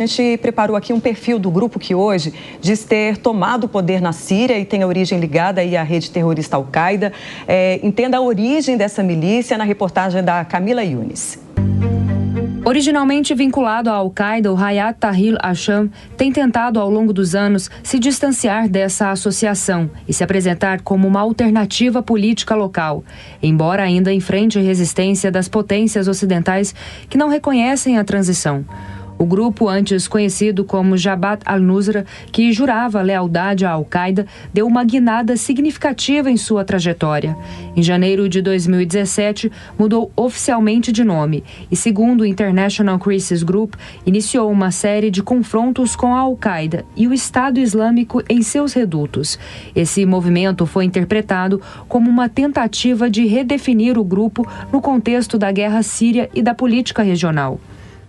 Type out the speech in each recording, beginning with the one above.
A gente preparou aqui um perfil do grupo que hoje diz ter tomado o poder na Síria e tem a origem ligada aí à rede terrorista Al-Qaeda. Entenda a origem dessa milícia na reportagem da Camila Yunis. Originalmente vinculado à Al-Qaeda, o Hayat Tahrir al-Sham tem tentado ao longo dos anos se distanciar dessa associação e se apresentar como uma alternativa política local, embora ainda enfrente resistência das potências ocidentais que não reconhecem a transição. O grupo, antes conhecido como Jabhat al-Nusra, que jurava lealdade à Al-Qaeda, deu uma guinada significativa em sua trajetória. Em janeiro de 2017, mudou oficialmente de nome e, segundo o International Crisis Group, iniciou uma série de confrontos com a Al-Qaeda e o Estado Islâmico em seus redutos. Esse movimento foi interpretado como uma tentativa de redefinir o grupo no contexto da guerra síria e da política regional.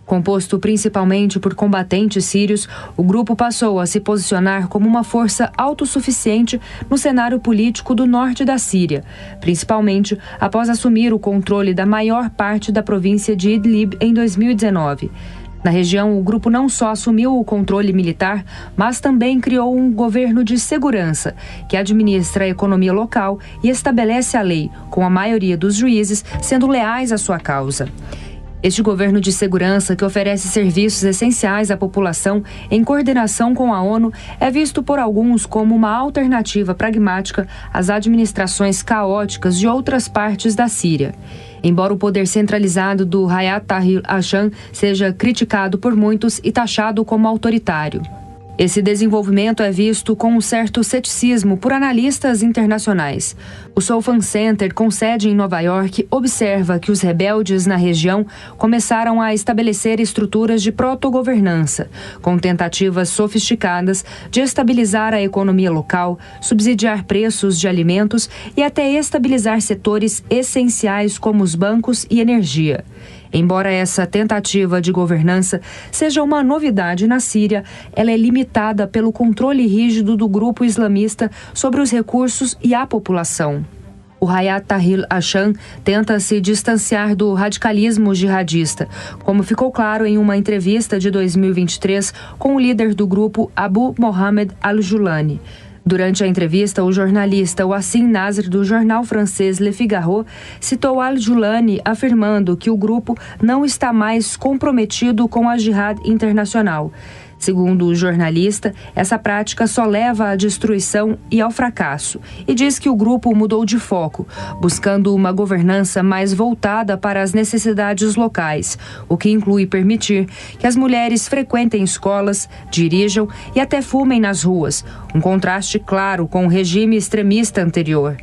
Composto principalmente por combatentes sírios, o grupo passou a se posicionar como uma força autossuficiente no cenário político do norte da Síria, principalmente após assumir o controle da maior parte da província de Idlib em 2019. Na região, o grupo não só assumiu o controle militar, mas também criou um governo de segurança, que administra a economia local e estabelece a lei, com a maioria dos juízes sendo leais à sua causa. Este governo de segurança, que oferece serviços essenciais à população em coordenação com a ONU, é visto por alguns como uma alternativa pragmática às administrações caóticas de outras partes da Síria. Embora o poder centralizado do Hayat Tahrir al-Sham seja criticado por muitos e taxado como autoritário. Esse desenvolvimento é visto com um certo ceticismo por analistas internacionais. O Southern Center, com sede em Nova York, observa que os rebeldes na região começaram a estabelecer estruturas de protogovernança, com tentativas sofisticadas de estabilizar a economia local, subsidiar preços de alimentos e até estabilizar setores essenciais como os bancos e energia. Embora essa tentativa de governança seja uma novidade na Síria, ela é limitada pelo controle rígido do grupo islamista sobre os recursos e a população. O Hayat Tahrir al-Sham tenta se distanciar do radicalismo jihadista, como ficou claro em uma entrevista de 2023 com o líder do grupo Abu Mohamed al-Julani. Durante a entrevista, o jornalista Wassim Nasr, do jornal francês Le Figaro, citou al-Julani afirmando que o grupo não está mais comprometido com a jihad internacional. Segundo o jornalista, essa prática só leva à destruição e ao fracasso, e diz que o grupo mudou de foco, buscando uma governança mais voltada para as necessidades locais, o que inclui permitir que as mulheres frequentem escolas, dirijam e até fumem nas ruas, um contraste claro com o regime extremista anterior.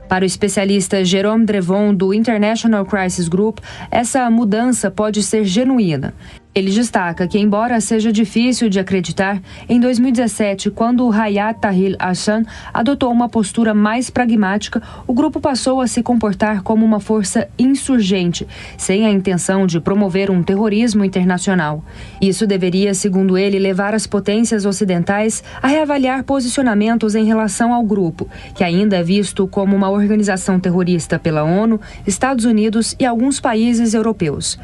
Para o especialista Jérôme Drevon, do International Crisis Group, essa mudança pode ser genuína. Ele destaca que, embora seja difícil de acreditar, em 2017, quando o Hayat Tahrir al-Sham adotou uma postura mais pragmática, o grupo passou a se comportar como uma força insurgente, sem a intenção de promover um terrorismo internacional. Isso deveria, segundo ele, levar as potências ocidentais a reavaliar posicionamentos em relação ao grupo, que ainda é visto como uma organização terrorista pela ONU, Estados Unidos e alguns países europeus.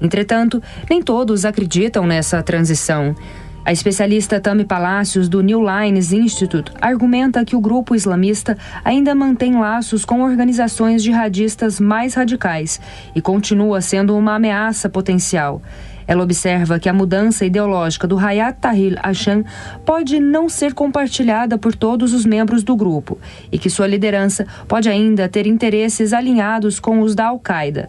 Entretanto, nem todos acreditam nessa transição. A especialista Tami Palacios, do New Lines Institute, argumenta que o grupo islamista ainda mantém laços com organizações jihadistas mais radicais e continua sendo uma ameaça potencial. Ela observa que a mudança ideológica do Hayat Tahrir al-Sham pode não ser compartilhada por todos os membros do grupo e que sua liderança pode ainda ter interesses alinhados com os da Al-Qaeda.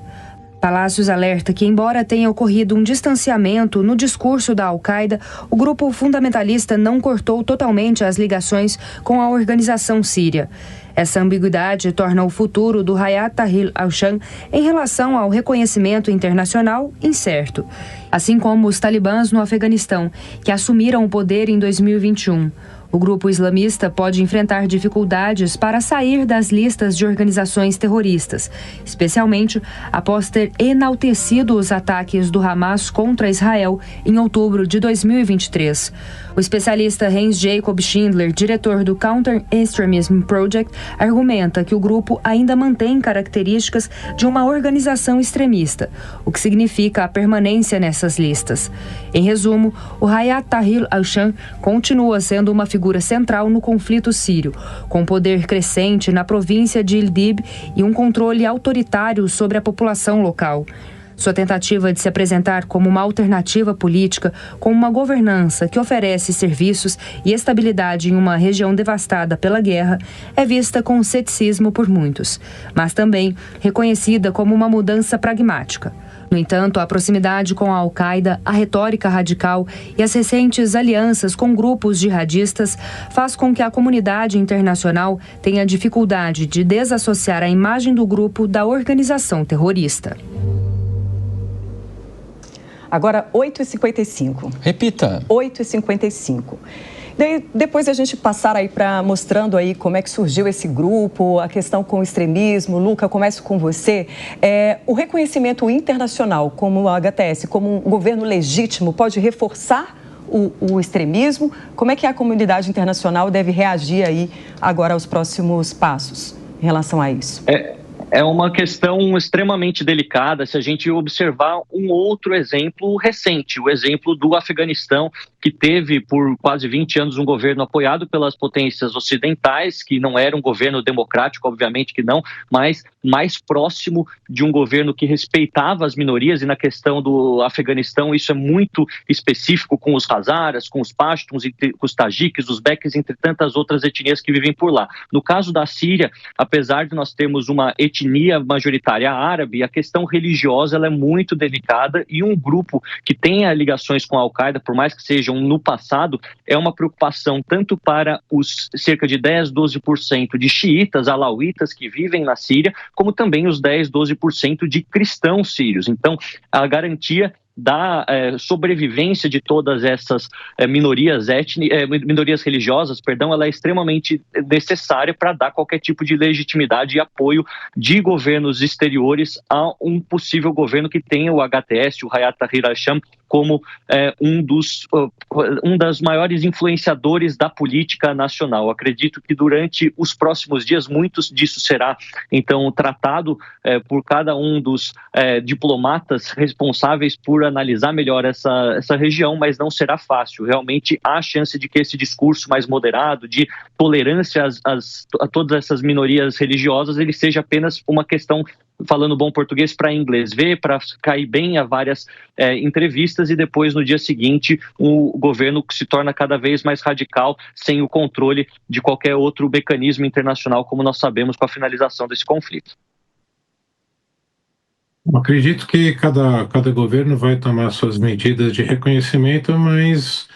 Palacios alerta que, embora tenha ocorrido um distanciamento no discurso da Al-Qaeda, o grupo fundamentalista não cortou totalmente as ligações com a organização síria. Essa ambiguidade torna o futuro do Hayat Tahrir al-Sham em relação ao reconhecimento internacional incerto, assim como os talibãs no Afeganistão, que assumiram o poder em 2021. O grupo islamista pode enfrentar dificuldades para sair das listas de organizações terroristas, especialmente após ter enaltecido os ataques do Hamas contra Israel em outubro de 2023. O especialista Hans Jacob Schindler, diretor do Counter Extremism Project, argumenta que o grupo ainda mantém características de uma organização extremista, o que significa a permanência nessas listas. Em resumo, o Hayat Tahrir al-Sham continua sendo uma figura central no conflito sírio, com poder crescente na província de Idlib e um controle autoritário sobre a população local. Sua tentativa de se apresentar como uma alternativa política, com uma governança que oferece serviços e estabilidade em uma região devastada pela guerra, é vista com ceticismo por muitos, mas também reconhecida como uma mudança pragmática. No entanto, a proximidade com a Al-Qaeda, a retórica radical e as recentes alianças com grupos jihadistas faz com que a comunidade internacional tenha dificuldade de desassociar a imagem do grupo da organização terrorista. Agora, 8h55. Repita. 8h55. Depois a gente passar aí para mostrando aí como é que surgiu esse grupo, a questão com o extremismo. Luca, começo com você. O reconhecimento internacional como o HTS, como um governo legítimo, pode reforçar o extremismo? Como é que a comunidade internacional deve reagir aí agora aos próximos passos em relação a isso? É uma questão extremamente delicada se a gente observar um outro exemplo recente, o exemplo do Afeganistão, que teve por quase 20 anos um governo apoiado pelas potências ocidentais, que não era um governo democrático, obviamente que não, mas mais próximo de um governo que respeitava as minorias, e na questão do Afeganistão isso é muito específico com os Hazaras, com os Pashtuns, com os Tajiques, os Uzbeques, entre tantas outras etnias que vivem por lá. No caso da Síria, apesar de nós termos uma etnia majoritária árabe, a questão religiosa ela é muito delicada, e um grupo que tenha ligações com a Al-Qaeda, por mais que sejam no passado, é uma preocupação tanto para os cerca de 10-12% de xiitas, alauítas que vivem na Síria, como também os 10-12% de cristãos sírios. Então, a garantia da sobrevivência de todas essas minorias religiosas, ela é extremamente necessária para dar qualquer tipo de legitimidade e apoio de governos exteriores a um possível governo que tenha o HTS, o Hayat Tahrir al-Sham, como um das maiores influenciadores da política nacional. Acredito que durante os próximos dias muitos disso será então tratado por cada um dos diplomatas responsáveis por analisar melhor essa região, mas não será fácil. Realmente há a chance de que esse discurso mais moderado, de tolerância a todas essas minorias religiosas, ele seja apenas uma questão, falando bom português, para inglês ver, para cair bem a várias entrevistas, e depois no dia seguinte o governo se torna cada vez mais radical, sem o controle de qualquer outro mecanismo internacional, como nós sabemos, com a finalização desse conflito. Acredito que cada governo vai tomar suas medidas de reconhecimento, mas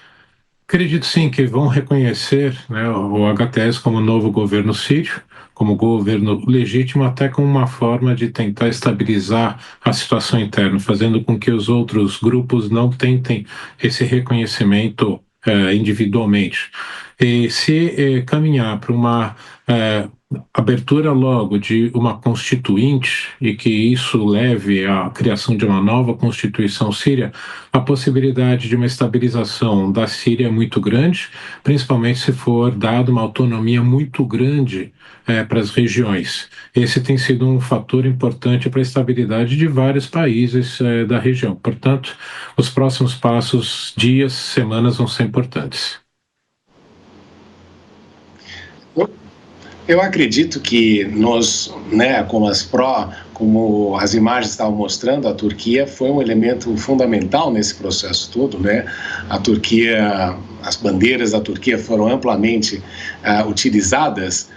acredito sim que vão reconhecer, né, o HTS como novo governo sírio, como governo legítimo, até como uma forma de tentar estabilizar a situação interna, fazendo com que os outros grupos não tentem esse reconhecimento individualmente. E se caminhar para uma abertura logo de uma constituinte e que isso leve à criação de uma nova constituição síria, a possibilidade de uma estabilização da Síria é muito grande, principalmente se for dada uma autonomia muito grande para as regiões. Esse tem sido um fator importante para a estabilidade de vários países da região. Portanto, os próximos passos, dias, semanas vão ser importantes. Eu acredito que nós, né, como as imagens estavam mostrando, a Turquia foi um elemento fundamental nesse processo todo, né? A Turquia, as bandeiras da Turquia foram amplamente utilizadas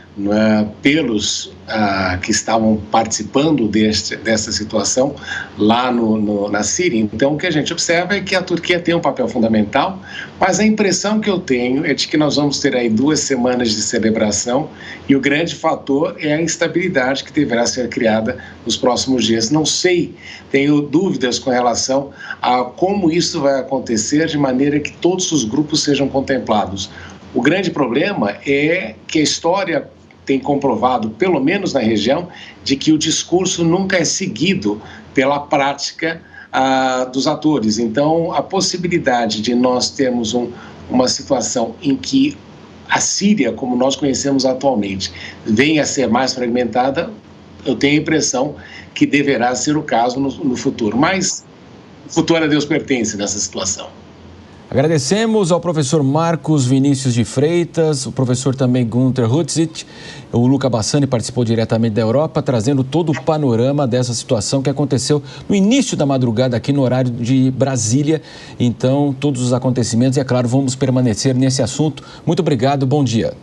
pelos que estavam participando dessa situação lá na Síria. Então, o que a gente observa é que a Turquia tem um papel fundamental, mas a impressão que eu tenho é de que nós vamos ter aí 2 semanas de celebração, e o grande fator é a instabilidade que deverá ser criada nos próximos dias. Não sei, tenho dúvidas com relação a como isso vai acontecer, de maneira que todos os grupos sejam contemplados. O grande problema é que a história tem comprovado, pelo menos na região, de que o discurso nunca é seguido pela prática dos atores. Então, a possibilidade de nós termos uma situação em que a Síria, como nós conhecemos atualmente, venha a ser mais fragmentada, eu tenho a impressão que deverá ser o caso no futuro. Mas o futuro a Deus pertence nessa situação. Agradecemos ao professor Marcos Vinícius de Freitas, o professor também Gunther Hutzit, o Luca Bassani participou diretamente da Europa, trazendo todo o panorama dessa situação que aconteceu no início da madrugada aqui no horário de Brasília. Então, todos os acontecimentos e, é claro, vamos permanecer nesse assunto. Muito obrigado, bom dia.